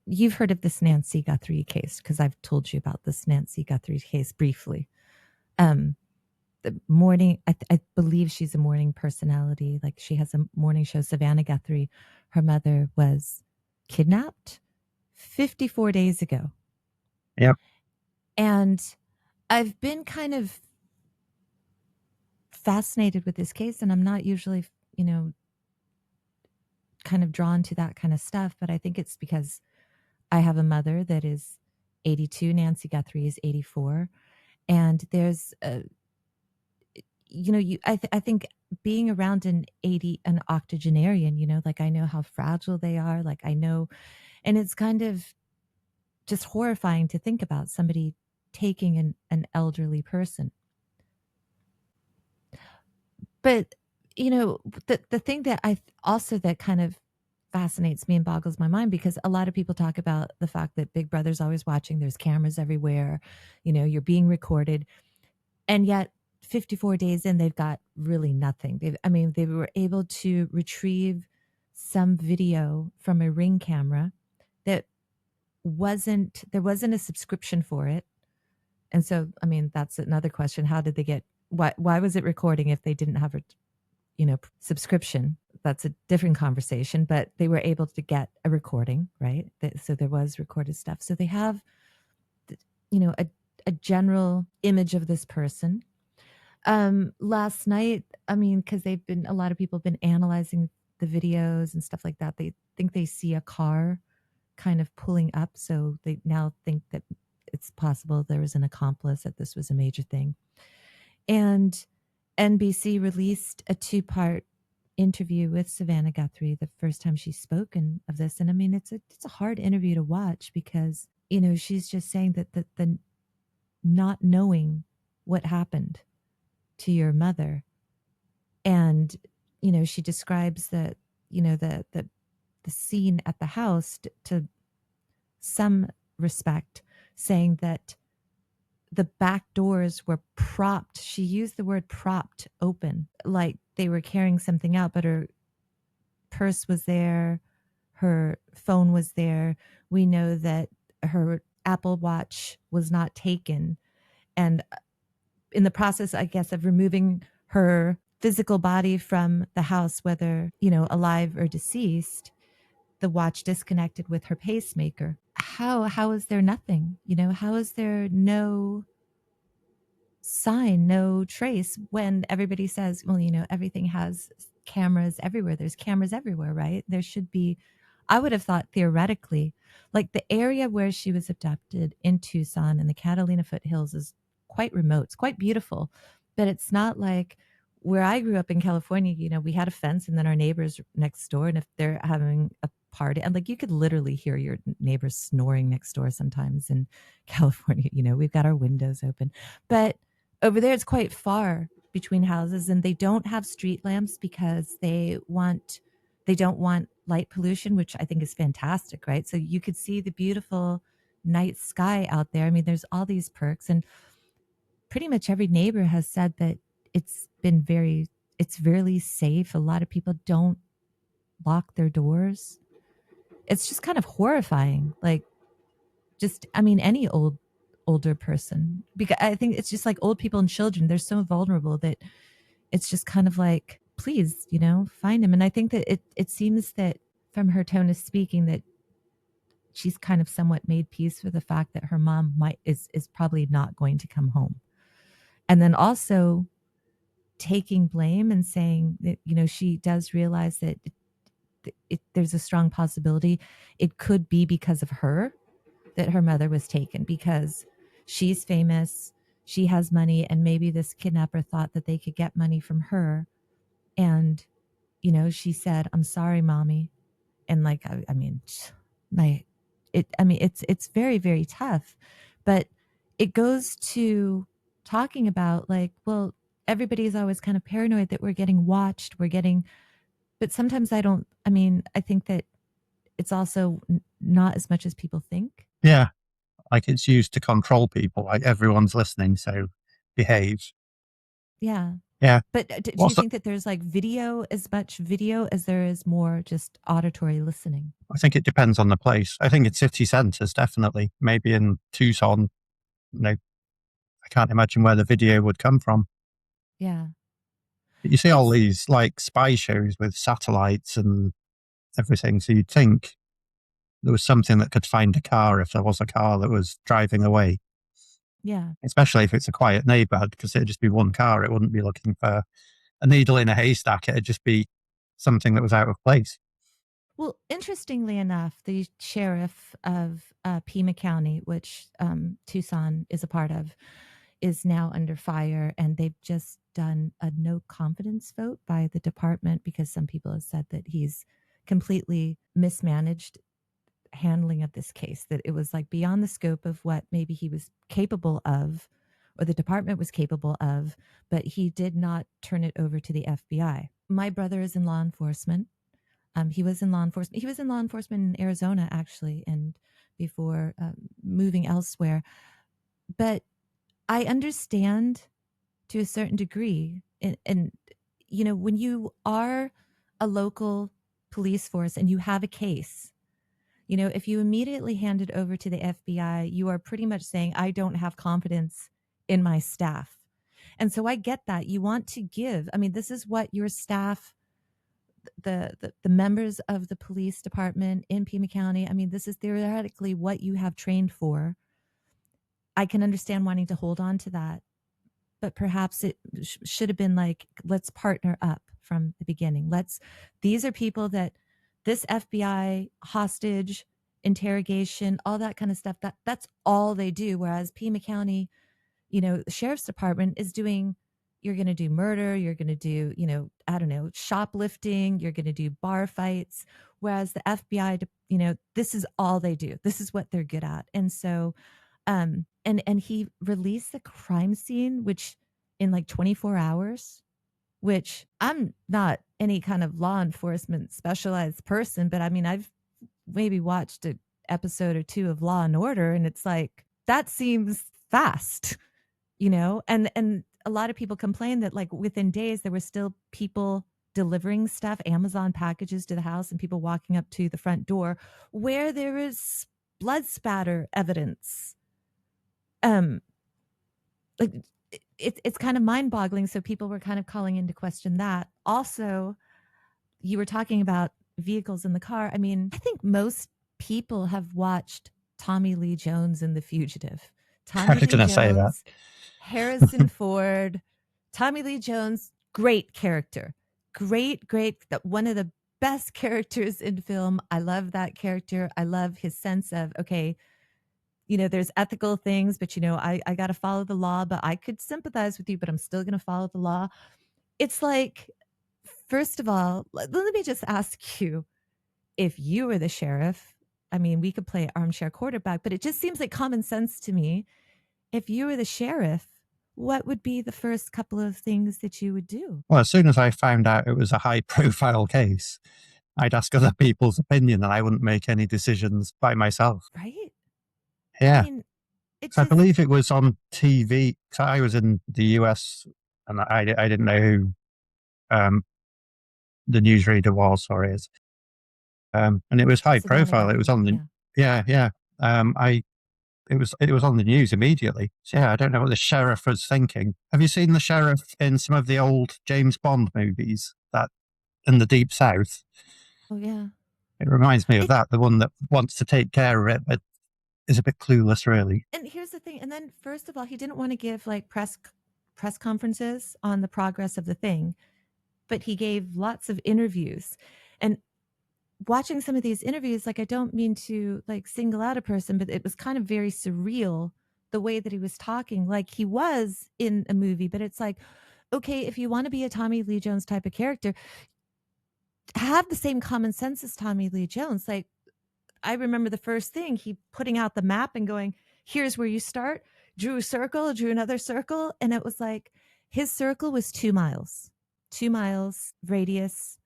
you've heard of this Nancy Guthrie case because I've told you about this Nancy Guthrie case briefly. Um, the morning, I believe she's a morning personality. Like she has a morning show. Savannah Guthrie, her mother was kidnapped 54 days ago. Yep. And I've been kind of fascinated with this case, and I'm not usually, kind of drawn to that kind of stuff, but I think it's because I have a mother that is 82. Nancy Guthrie is 84. And there's a, I think being around an octogenarian, like I know how fragile they are. Like I know, and it's kind of just horrifying to think about somebody taking an elderly person. But, the thing that also that kind of fascinates me and boggles my mind, because a lot of people talk about the fact that Big Brother's always watching, there's cameras everywhere, you're being recorded. And yet 54 days in, they've got really nothing. They were able to retrieve some video from a Ring camera that there wasn't a subscription for it. And so, that's another question. How did they get, why was it recording if they didn't have a, subscription? That's a different conversation, but they were able to get a recording, right? So there was recorded stuff. So they have, a general image of this person. Last night, because a lot of people have been analyzing the videos and stuff like that. They think they see a car kind of pulling up. So they now think that it's possible there was an accomplice, that this was a major thing. And NBC released a 2-part interview with Savannah Guthrie the first time she's spoken of this. And it's a hard interview to watch because, she's just saying that the not knowing what happened to your mother. And, she describes the scene at the house to some respect, saying that the back doors were propped. She used the word propped open, like they were carrying something out, but her purse was there, her phone was there. We know that her Apple Watch was not taken. And in the process, I guess, of removing her physical body from the house, whether, alive or deceased, the watch disconnected with her pacemaker. How is there nothing? How is there no sign, no trace when everybody says, well, everything has cameras everywhere. There's cameras everywhere, right? There should be, I would have thought theoretically, like the area where she was abducted in Tucson in the Catalina foothills is quite remote. It's quite beautiful, but it's not like where I grew up in California. We had a fence and then our neighbors next door. And if they're having a party, and like you could literally hear your neighbors snoring next door sometimes in California, we've got our windows open. But over there, it's quite far between houses, and they don't have street lamps because they don't want light pollution, which I think is fantastic, right? So you could see the beautiful night sky out there. There's all these perks, and pretty much every neighbor has said that it's really safe. A lot of people don't lock their doors. It's just kind of horrifying. Like, any older person, because I think it's just like old people and children, they're so vulnerable that it's just kind of like, please, find him. And I think that it seems that from her tone of speaking that she's kind of somewhat made peace with the fact that her mom is probably not going to come home. And then also taking blame and saying that, she does realize that there's a strong possibility it could be because of her that her mother was taken, because she's famous, she has money, and maybe this kidnapper thought that they could get money from her. And, she said, "I'm sorry, mommy." And like, it's very, very tough, but it goes to talking about like, well, everybody's always kind of paranoid that we're getting watched, but sometimes I think that it's also not as much as people think. Yeah. Like it's used to control people. Like everyone's listening, so behave. Yeah. Yeah. But do you What's the, think that there's like video, as much video as there is more just auditory listening? I think it depends on the place. I think in city centres, definitely. Maybe in Tucson, I can't imagine where the video would come from. Yeah. But you see all It's these like spy shows with satellites and everything. So you'd think there was something that could find a car if there was a car that was driving away, yeah. especially if it's a quiet neighborhood, because it'd just be one car. It wouldn't be looking for a needle in a haystack. It'd just be something that was out of place. Well, interestingly enough, the sheriff of Pima County, which Tucson is a part of, is now under fire, and they've just done a no confidence vote by the department because some people have said that he's completely mismanaged handling of this case, that it was like beyond the scope of what maybe he was capable of or the department was capable of, but he did not turn it over to the FBI. My brother is in law enforcement. He was in law enforcement. He was in law enforcement in Arizona, actually, and before moving elsewhere. But I understand to a certain degree, and when you are a local police force and you have a case, if you immediately hand it over to the FBI, you are pretty much saying, I don't have confidence in my staff. And so I get that. You want to give, I mean, this is what your staff, the members of the police department in Pima County, I mean, this is theoretically what you have trained for. I can understand wanting to hold on to that, but perhaps it should have been like, let's partner up from the beginning. These are people that this FBI hostage interrogation, all that kind of stuff, that's all they do. Whereas Pima County, the sheriff's department is doing, you're going to do murder, you're going to do, I don't know, shoplifting, you're going to do bar fights. Whereas the FBI, this is all they do. This is what they're good at. And so, and he released the crime scene, which in like 24 hours, which I'm not any kind of law enforcement specialized person, but I mean, I've maybe watched an episode or two of Law and Order, and it's like, that seems fast, and a lot of people complain that like within days there were still people delivering stuff, Amazon packages to the house, and people walking up to the front door where there is blood spatter evidence. um like it's kind of mind-boggling, so people were kind of calling into question that. Also, you were talking about vehicles in the car. I mean, I think most people have watched Tommy Lee Jones in The Fugitive. I Tommy was Lee going to say that. Jones, Harrison Ford, Tommy Lee Jones, great character. Great, one of the best characters in film. I love that character. I love his sense of, okay, there's ethical things, but I got to follow the law, but I could sympathize with you, but I'm still going to follow the law. It's like, first of all, let me just ask you, if you were the sheriff, I mean, we could play armchair quarterback, but it just seems like common sense to me. If you were the sheriff, what would be the first couple of things that you would do? Well, as soon as I found out it was a high profile case, I'd ask other people's opinion and I wouldn't make any decisions by myself. Right? I Yeah. mean, it So I just, believe it was on TV. So I was in the US and I didn't know who um, the newsreader was or is. And it was high Savannah profile. It was Guthrie. on the, Yeah. yeah, yeah. I, it was on the news immediately. So yeah, I don't know what the sheriff was thinking. Have you seen the sheriff in some of the old James Bond movies that in the Deep South? Oh, yeah. It reminds me of It, that, the one that wants to take care of it, but is a bit clueless, really. and here's the thing. And then, first of all, he didn't want to give like press conferences on the progress of the thing, but he gave lots of interviews. And watching some of these interviews, like, I don't mean to like single out a person, but it was kind of very surreal the way that he was talking, like he was in a movie. But it's like, okay, if you want to be a Tommy Lee Jones type of character, have the same common sense as Tommy Lee Jones. Like, I remember the first thing, he putting out the map and going, here's where you start, drew a circle, drew another circle. And it was like, his circle was 2 miles, 2 miles radius.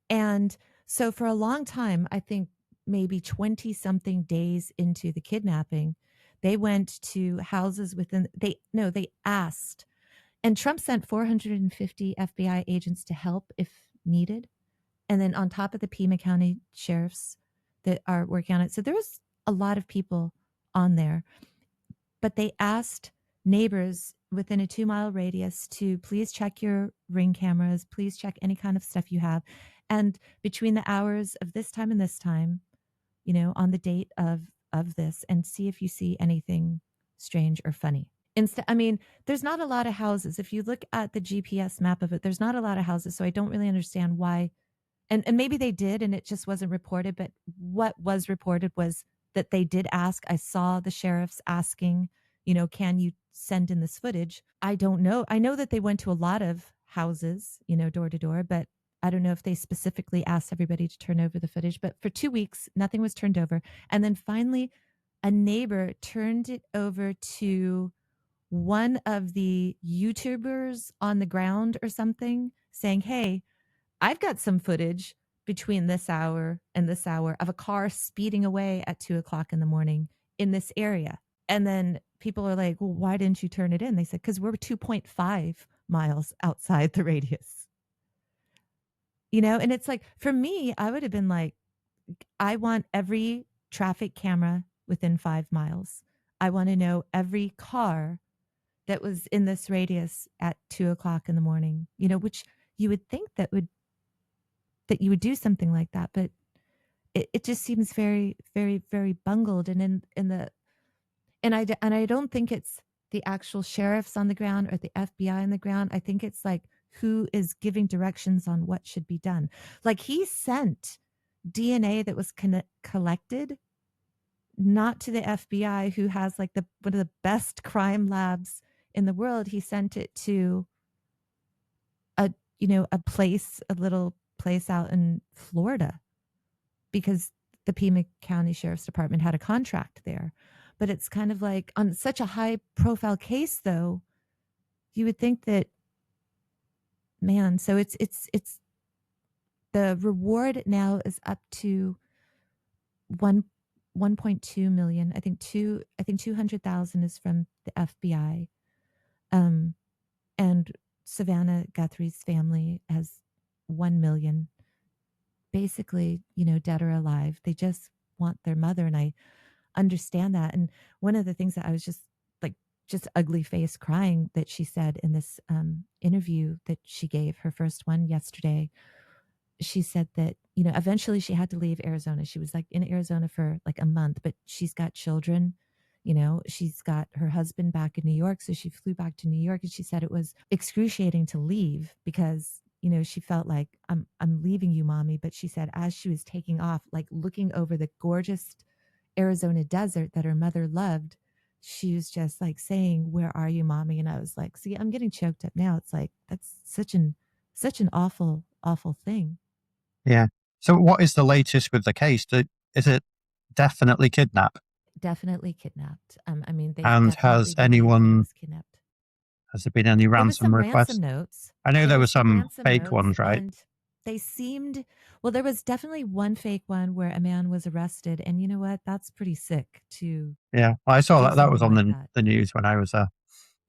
And so for a long time, I think maybe 20 something days into the kidnapping, they went to houses within, they, no, they asked And Trump sent 450 FBI agents to help if needed. And then on top of the Pima County sheriffs that are working on it. So there was a lot of people on there, but they asked neighbors within a 2-mile radius to please check your ring cameras, please check any kind of stuff you have. And between the hours of this time and this time, on the date of this, and see if you see anything strange or funny. Instead, I mean, there's not a lot of houses. If you look at the GPS map of it, there's not a lot of houses. So I don't really understand why. And maybe they did and it just wasn't reported, but what was reported was that they did ask. I saw the sheriffs asking, can you send in this footage? I don't know. I know that they went to a lot of houses, door to door, but I don't know if they specifically asked everybody to turn over the footage. But for 2 weeks, nothing was turned over. And then finally, a neighbor turned it over to one of the YouTubers on the ground or something, saying, hey, I've got some footage between this hour and this hour of a car speeding away at 2 o'clock in the morning in this area. And then people are like, well, why didn't you turn it in? They said, because we're 2.5 miles outside the radius. And it's like, for me, I would have been like, I want every traffic camera within 5 miles. I want to know every car that was in this radius at 2 o'clock in the morning, which you would think that you would do something like that, but it just seems very, very, very bungled. And I don't think it's the actual sheriffs on the ground or the FBI on the ground. I think it's like who is giving directions on what should be done. Like he sent DNA that was collected not to the FBI, who has like one of the best crime labs in the world. He sent it to a a little place out in Florida, because the Pima County Sheriff's Department had a contract there. But it's kind of like on such a high profile case, though, you would think that, man, so it's the reward now is up to one 1.2 million. I think 200,000 is from the FBI. Um and Savannah Guthrie's family has 1 million, basically, dead or alive. They just want their mother, and I understand that. And one of the things that I was just ugly face crying that she said in this interview that she gave, her first one yesterday, she said that, eventually she had to leave Arizona. She was like in Arizona for like a month, but she's got children. She's got her husband back in New York. So she flew back to New York, and she said it was excruciating to leave because, she felt like I'm leaving you, mommy. But she said as she was taking off, like looking over the gorgeous Arizona desert that her mother loved, she was just like saying, where are you, mommy? And I was like, see, I'm getting choked up now. It's like, that's such an awful, awful thing. Yeah. So what is the latest with the case? Is it definitely kidnap? Definitely kidnapped. I mean, they And definitely believe that it was kidnapped. has there been any There was ransom some ransom requests? notes. I know There there were was some some ransom fake notes, ones, right? and they seemed, well, there was definitely one fake one where a man was arrested, and you know what? That's pretty sick to Yeah. Well, I saw do that. That was something on like that. the news when I was there.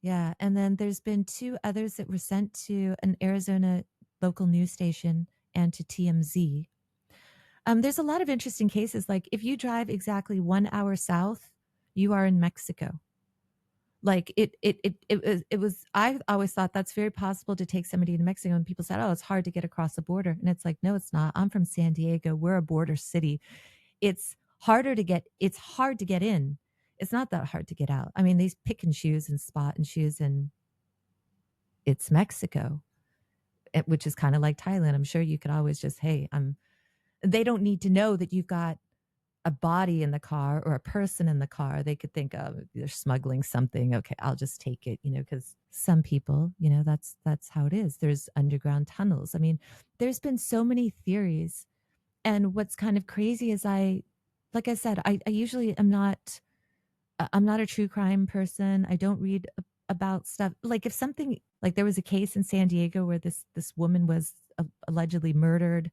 Yeah, and then there's been two others that were sent to an Arizona local news station and to TMZ. There's a lot of interesting cases. Like if you drive exactly 1 hour south, you are in Mexico. Like it was. I always thought that's very possible to take somebody to Mexico, and people said, "Oh, it's hard to get across the border," and it's like, no, it's not. I'm from San Diego. We're a border city. It's harder to get. It's hard to get in. It's not that hard to get out. I mean, they pick and choose and spot and choose, and it's Mexico, which is kind of like Thailand. I'm sure you could always just, hey, I'm. They don't need to know that you've got a body in the car or a person in the car. They could think, oh, they're smuggling something. Okay, I'll just take it, because some people, that's how it is. There's underground tunnels. I mean, there's been so many theories. And what's kind of crazy is like I said, I usually am not, I'm not a true crime person. I don't read about stuff. Like if something, like there was a case in San Diego where this woman was allegedly murdered,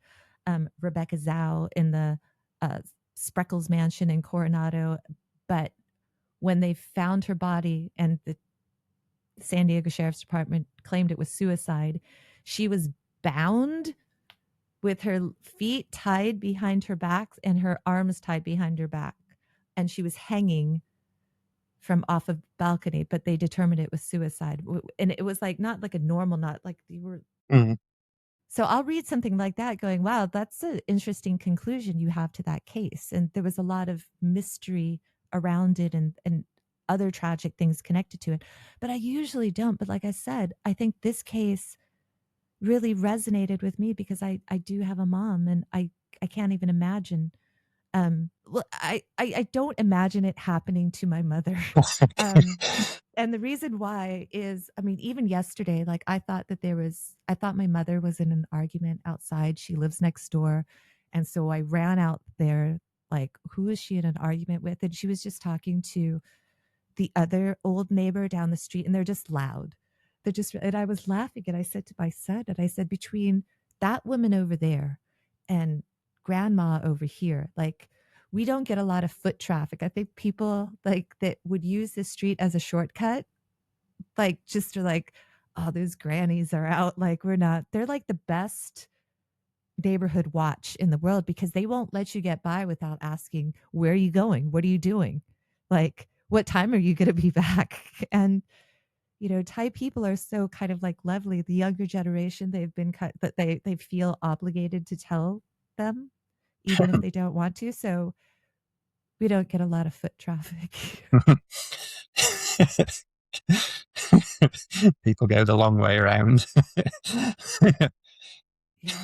Rebecca Zhao, in the uh, Spreckles mansion in Coronado. But when they found her body and San Diego Sheriff's Department claimed it was suicide. She was bound with her feet tied behind her back and her arms tied behind her back. And she was hanging from off of balcony, but they determined it was suicide. And it was like not like a normal knot, like you were. Mm. So I'll read something like that going, wow, that's an interesting conclusion you have to that case. And there was a lot of mystery around it and other tragic things connected to it. But I usually don't. But like I said, I think this case really resonated with me because I do have a mom and I can't even imagine. Well, I don't imagine it happening to my mother. Um, and the reason why is, I mean, even yesterday, like I thought my mother was in an argument outside. She lives next door. And so I ran out there, like, who is she in an argument with? And she was just talking to the other old neighbor down the street, and they're just loud. They're just, and I was laughing, and I said to my son, and I said, between that woman over there and grandma over here, like, we don't get a lot of foot traffic. I think people like that would use this street as a shortcut, like just to like, oh, those grannies are out. Like, we're not, they're like the best neighborhood watch in the world because they won't let you get by without asking, where are you going? What are you doing? Like, what time are you going to be back? And, you know, Thai people are so kind of like lovely. The younger generation, they've been cut, but they feel obligated to tell them, even if they don't want to. So we don't get a lot of foot traffic. People go the long way around. Yeah.